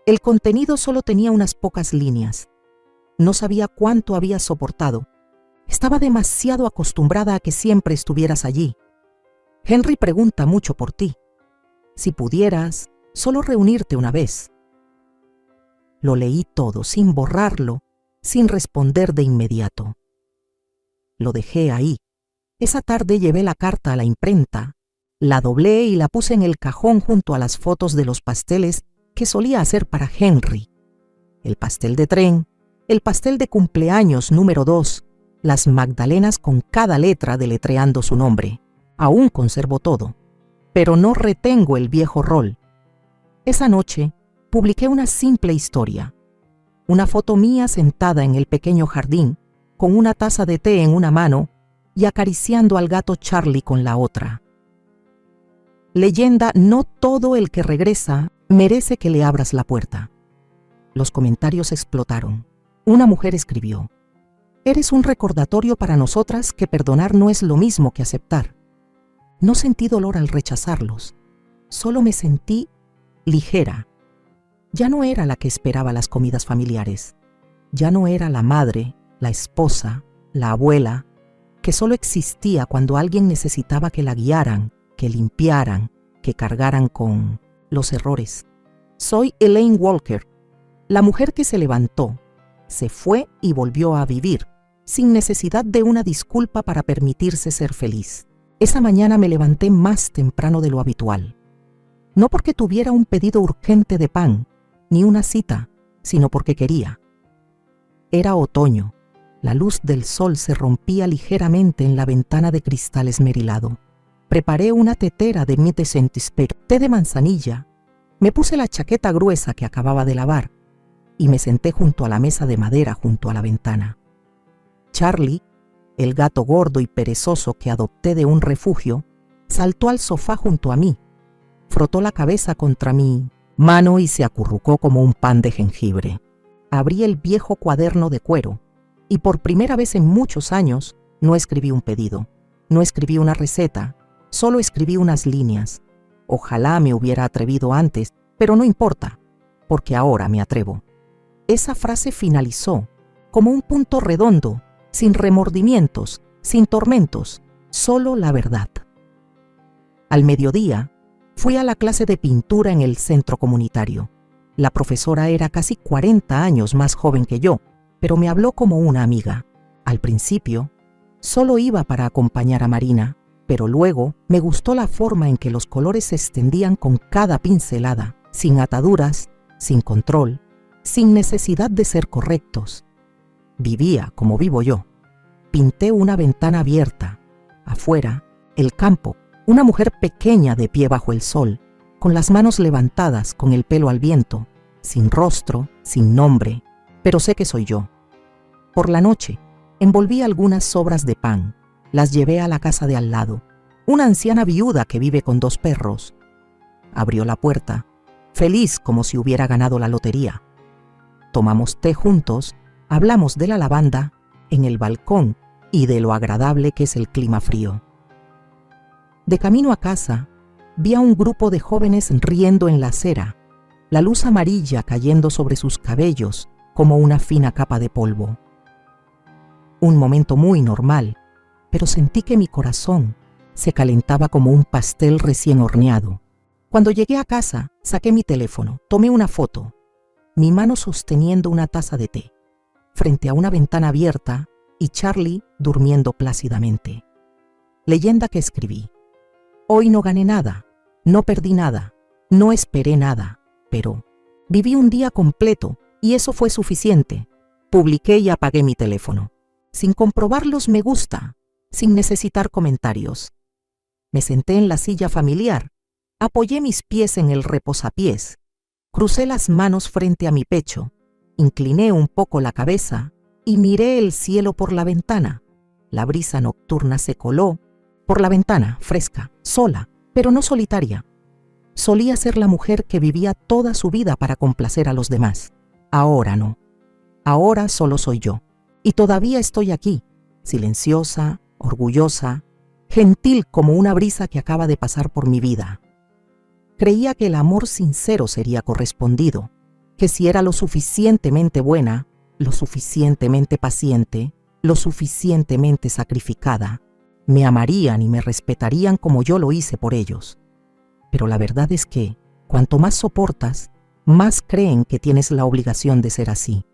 El contenido solo tenía unas pocas líneas. No sabía cuánto había soportado. Estaba demasiado acostumbrada a que siempre estuvieras allí. Henry pregunta mucho por ti. Si pudieras, solo reunirte una vez. Lo leí todo, sin borrarlo, sin responder de inmediato. Lo dejé ahí. Esa tarde llevé la carta a la imprenta, la doblé y la puse en el cajón junto a las fotos de los pasteles que solía hacer para Henry. El pastel de tren, el pastel de cumpleaños número 2, las magdalenas con cada letra deletreando su nombre. Aún conservo todo, pero no retengo el viejo rol. Esa noche publiqué una simple historia. Una foto mía sentada en el pequeño jardín, con una taza de té en una mano y acariciando al gato Charlie con la otra. Leyenda: no todo el que regresa merece que le abras la puerta. Los comentarios explotaron. Una mujer escribió: «Eres un recordatorio para nosotras que perdonar no es lo mismo que aceptar». No sentí dolor al rechazarlos, solo me sentí ligera. Ya no era la que esperaba las comidas familiares. Ya no era la madre, la esposa, la abuela, que solo existía cuando alguien necesitaba que la guiaran, que limpiaran, que cargaran con los errores. Soy Elaine Walker, la mujer que se levantó, se fue y volvió a vivir, sin necesidad de una disculpa para permitirse ser feliz. Esa mañana me levanté más temprano de lo habitual. No porque tuviera un pedido urgente de pan, ni una cita, sino porque quería. Era otoño. La luz del sol se rompía ligeramente en la ventana de cristal esmerilado. Preparé una tetera de Mid-Saint-Esprit, té de manzanilla, Me puse la chaqueta gruesa que acababa de lavar y me senté junto a la mesa de madera junto a la ventana. Charlie, el gato gordo y perezoso que adopté de un refugio, saltó al sofá junto a mí, frotó la cabeza contra mi mano y se acurrucó como un pan de jengibre. Abrí el viejo cuaderno de cuero y por primera vez en muchos años no escribí un pedido, no escribí una receta, solo escribí unas líneas. Ojalá me hubiera atrevido antes, pero no importa, porque ahora me atrevo. Esa frase finalizó como un punto redondo, sin remordimientos, sin tormentos, solo la verdad. Al mediodía, fui a la clase de pintura en el centro comunitario. La profesora era casi 40 años más joven que yo, pero me habló como una amiga. Al principio, solo iba para acompañar a Marina, pero luego me gustó la forma en que los colores se extendían con cada pincelada, sin ataduras, sin control, sin necesidad de ser correctos. Vivía como vivo yo. Pinté una ventana abierta. Afuera, el campo, una mujer pequeña de pie bajo el sol, con las manos levantadas, con el pelo al viento, sin rostro, sin nombre, pero sé que soy yo. Por la noche, envolví algunas sobras de pan. Las llevé a la casa de al lado, una anciana viuda que vive con 2 perros. Abrió la puerta, feliz como si hubiera ganado la lotería. Tomamos té juntos, hablamos de la lavanda en el balcón y de lo agradable que es el clima frío. De camino a casa, vi a un grupo de jóvenes riendo en la acera, la luz amarilla cayendo sobre sus cabellos como una fina capa de polvo. Un momento muy normal, pero sentí que mi corazón se calentaba como un pastel recién horneado. Cuando llegué a casa, saqué mi teléfono, tomé una foto, mi mano sosteniendo una taza de té, frente a una ventana abierta y Charlie durmiendo plácidamente. Leyenda que escribí. Hoy no gané nada, no perdí nada, no esperé nada, pero viví un día completo y eso fue suficiente. Publiqué y apagué mi teléfono, sin comprobar los me gusta, sin necesitar comentarios. Me senté en la silla familiar, apoyé mis pies en el reposapiés, crucé las manos frente a mi pecho, incliné un poco la cabeza y miré el cielo por la ventana. La brisa nocturna se coló por la ventana, fresca, sola, pero no solitaria. Solía ser la mujer que vivía toda su vida para complacer a los demás. Ahora no. Ahora solo soy yo. Y todavía estoy aquí, silenciosa, orgullosa, gentil como una brisa que acaba de pasar por mi vida. Creía que el amor sincero sería correspondido, que si era lo suficientemente buena, lo suficientemente paciente, lo suficientemente sacrificada, me amarían y me respetarían como yo lo hice por ellos. Pero la verdad es que, cuanto más soportas, más creen que tienes la obligación de ser así,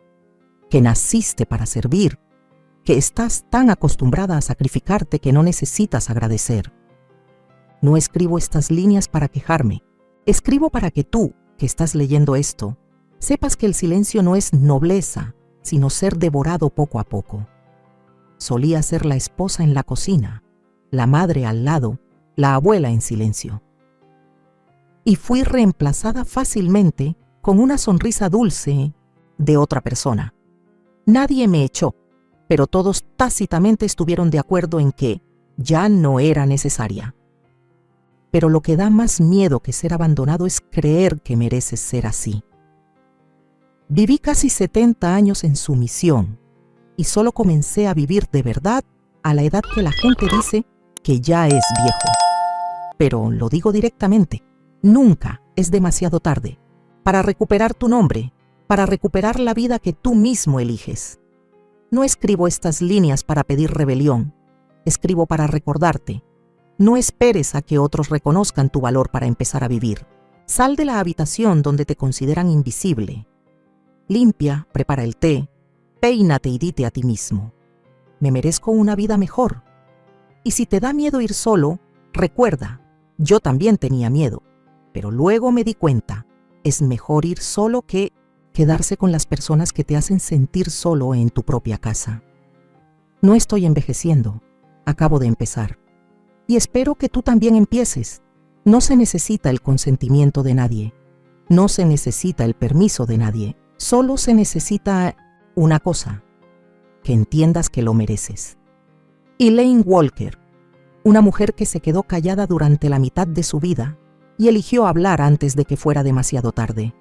que naciste para servir, que estás tan acostumbrada a sacrificarte que no necesitas agradecer. No escribo estas líneas para quejarme, escribo para que tú, que estás leyendo esto, sepas que el silencio no es nobleza, sino ser devorado poco a poco. Solía ser la esposa en la cocina, la madre al lado, la abuela en silencio. Y fui reemplazada fácilmente con una sonrisa dulce de otra persona. Nadie me echó, pero todos tácitamente estuvieron de acuerdo en que ya no era necesaria. Pero lo que da más miedo que ser abandonado es creer que mereces ser así. Viví casi 70 años en sumisión y solo comencé a vivir de verdad a la edad que la gente dice que ya es viejo. Pero lo digo directamente, nunca es demasiado tarde para recuperar tu nombre, para recuperar la vida que tú mismo eliges. No escribo estas líneas para pedir rebelión, escribo para recordarte. No esperes a que otros reconozcan tu valor para empezar a vivir. Sal de la habitación donde te consideran invisible. Limpia, prepara el té, peínate y dite a ti mismo: me merezco una vida mejor. Y si te da miedo ir solo, recuerda, yo también tenía miedo, pero luego me di cuenta, es mejor ir solo que quedarse con las personas que te hacen sentir solo en tu propia casa. No estoy envejeciendo, acabo de empezar. Y espero que tú también empieces. No se necesita el consentimiento de nadie. No se necesita el permiso de nadie, solo se necesita una cosa, que entiendas que lo mereces. Elaine Walker, una mujer que se quedó callada durante la mitad de su vida y eligió hablar antes de que fuera demasiado tarde.